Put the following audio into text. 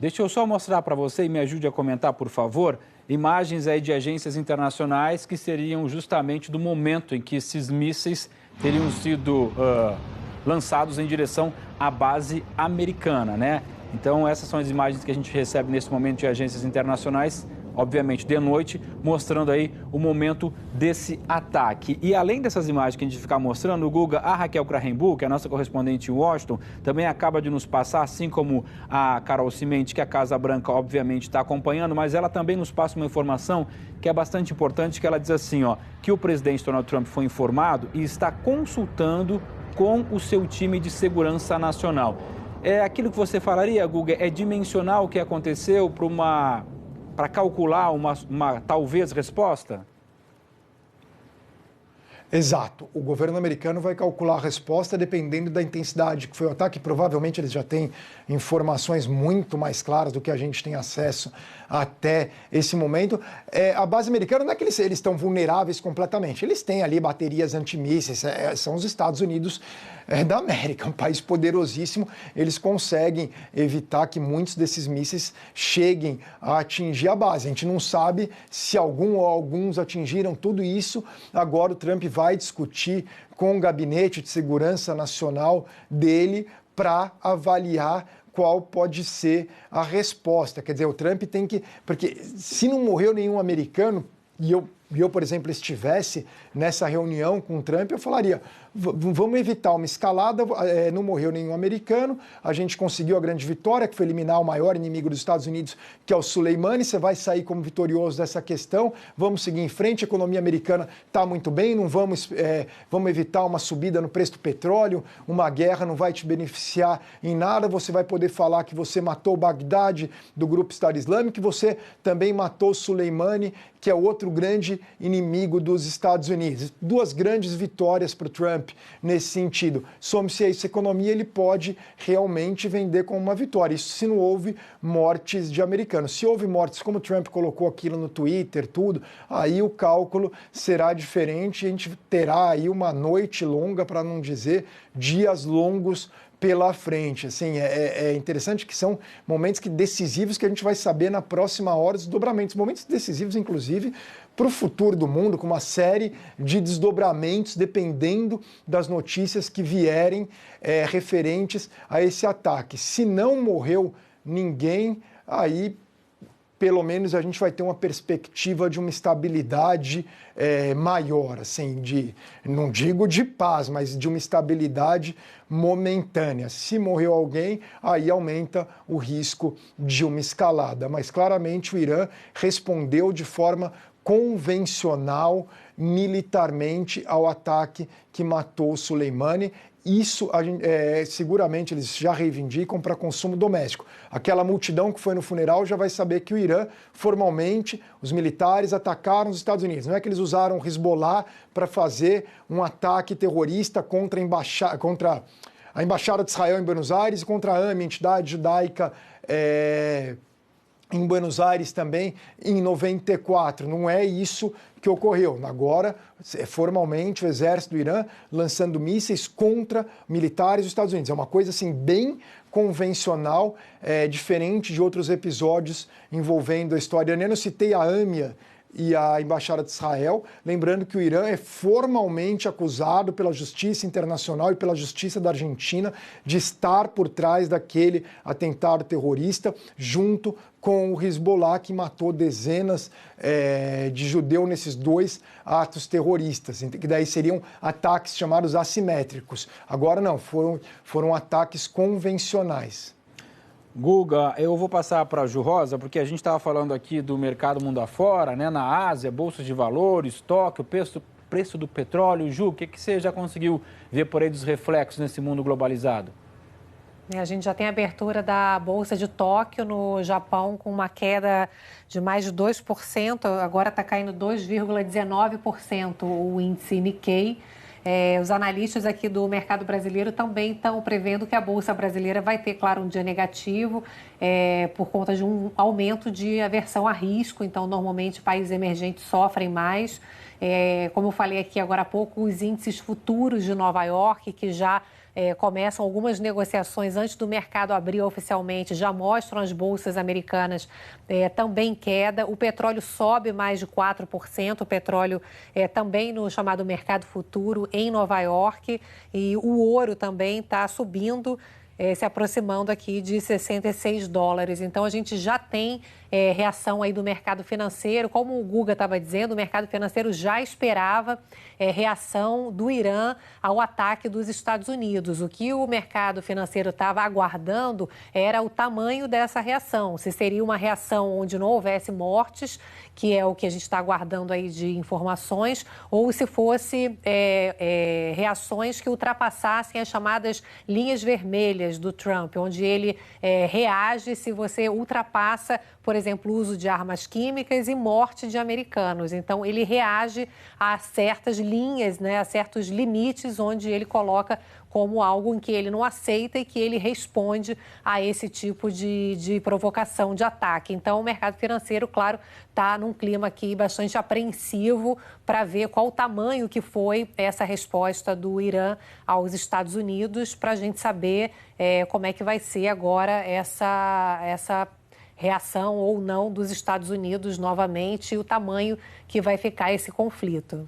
Deixa eu só mostrar para você e me ajude a comentar, por favor, imagens aí de agências internacionais que seriam justamente do momento em que esses mísseis teriam sido lançados em direção à base americana, né? Então, essas são as imagens que a gente recebe nesse momento de agências internacionais, obviamente de noite, mostrando aí o momento desse ataque. E além dessas imagens que a gente fica mostrando, o Guga, a Raquel Krahenbuhl, que é a nossa correspondente em Washington, também acaba de nos passar, assim como a Carol Cimenti, que a Casa Branca obviamente está acompanhando, mas ela também nos passa uma informação que é bastante importante, que ela diz assim, ó, que o presidente Donald Trump foi informado e está consultando com o seu time de segurança nacional. É aquilo que você falaria, Guga, é dimensional o que aconteceu para calcular uma talvez resposta? Exato. O governo americano vai calcular a resposta dependendo da intensidade que foi o ataque. Provavelmente eles já têm informações muito mais claras do que a gente tem acesso até esse momento. A base americana não é que eles estão vulneráveis completamente. Eles têm ali baterias antimísseis, são os Estados Unidos da América, um país poderosíssimo. Eles conseguem evitar que muitos desses mísseis cheguem a atingir a base. A gente não sabe se algum ou alguns atingiram tudo isso. Agora o Trump vai discutir com o Gabinete de Segurança Nacional dele para avaliar qual pode ser a resposta. Quer dizer, o Trump tem que... Porque se não morreu nenhum americano, e eu, por exemplo, estivesse nessa reunião com o Trump, eu falaria, vamos evitar uma escalada, não morreu nenhum americano, a gente conseguiu a grande vitória, que foi eliminar o maior inimigo dos Estados Unidos, que é o Soleimani, você vai sair como vitorioso dessa questão, vamos seguir em frente, a economia americana está muito bem, não vamos evitar uma subida no preço do petróleo, uma guerra não vai te beneficiar em nada, você vai poder falar que você matou Bagdade do grupo Estado Islâmico, que você também matou Soleimani, que é outro grande inimigo dos Estados Unidos. Duas grandes vitórias para o Trump nesse sentido. Some-se a isso, a economia, ele pode realmente vender como uma vitória. Isso se não houve mortes de americanos. Se houve mortes, como o Trump colocou aquilo no Twitter, tudo, aí o cálculo será diferente e a gente terá aí uma noite longa, para não dizer dias longos, pela frente. Assim, é interessante que são momentos decisivos que a gente vai saber na próxima hora os desdobramentos. Momentos decisivos, inclusive, para o futuro do mundo, com uma série de desdobramentos dependendo das notícias que vierem referentes a esse ataque. Se não morreu ninguém, aí pelo menos a gente vai ter uma perspectiva de uma estabilidade maior, assim, não digo de paz, mas de uma estabilidade momentânea. Se morreu alguém, aí aumenta o risco de uma escalada. Mas claramente o Irã respondeu de forma convencional, militarmente, ao ataque que matou Soleimani. Isso seguramente eles já reivindicam para consumo doméstico. Aquela multidão que foi no funeral já vai saber que o Irã, formalmente, os militares atacaram os Estados Unidos. Não é que eles usaram o Hezbollah para fazer um ataque terrorista contra a Embaixada de Israel em Buenos Aires e contra a AMI, entidade judaica em Buenos Aires também, em 94. Não é isso que ocorreu. Agora, formalmente, o exército do Irã lançando mísseis contra militares dos Estados Unidos. É uma coisa assim bem convencional, diferente de outros episódios envolvendo a história iraniana. Eu citei a AMIA e a Embaixada de Israel, lembrando que o Irã é formalmente acusado pela Justiça Internacional e pela Justiça da Argentina de estar por trás daquele atentado terrorista, junto com o Hezbollah, que matou dezenas de judeus nesses dois atos terroristas, que daí seriam ataques chamados assimétricos. Agora não, foram ataques convencionais. Guga, eu vou passar para a Ju Rosa, porque a gente estava falando aqui do mercado mundo afora, né, na Ásia, bolsas de valores, estoque, o preço do petróleo. Ju, o que você já conseguiu ver por aí dos reflexos nesse mundo globalizado? A gente já tem a abertura da Bolsa de Tóquio, no Japão, com uma queda de mais de 2%, agora está caindo 2,19% o índice Nikkei. Os analistas aqui do mercado brasileiro também estão prevendo que a Bolsa brasileira vai ter, claro, um dia negativo por conta de um aumento de aversão a risco. Então, normalmente, países emergentes sofrem mais. Como eu falei aqui agora há pouco, os índices futuros de Nova York, que já começam algumas negociações antes do mercado abrir oficialmente, já mostram as bolsas americanas também queda. O petróleo sobe mais de 4%, o petróleo também no chamado mercado futuro em Nova York, e o ouro também está subindo, se aproximando aqui de $66. Então, a gente já tem reação aí do mercado financeiro. Como o Guga estava dizendo, o mercado financeiro já esperava reação do Irã ao ataque dos Estados Unidos. O que o mercado financeiro estava aguardando era o tamanho dessa reação. Se seria uma reação onde não houvesse mortes, que é o que a gente está aguardando aí de informações, ou se fosse reações que ultrapassassem as chamadas linhas vermelhas do Trump, onde ele reage se você ultrapassa, por exemplo, o uso de armas químicas e morte de americanos. Então, ele reage a certas linhas, né, a certos limites, onde ele coloca como algo em que ele não aceita e que ele responde a esse tipo de provocação, de ataque. Então, o mercado financeiro, claro, está num clima aqui bastante apreensivo para ver qual o tamanho que foi essa resposta do Irã aos Estados Unidos, para a gente saber como é que vai ser agora essa reação ou não dos Estados Unidos novamente e o tamanho que vai ficar esse conflito.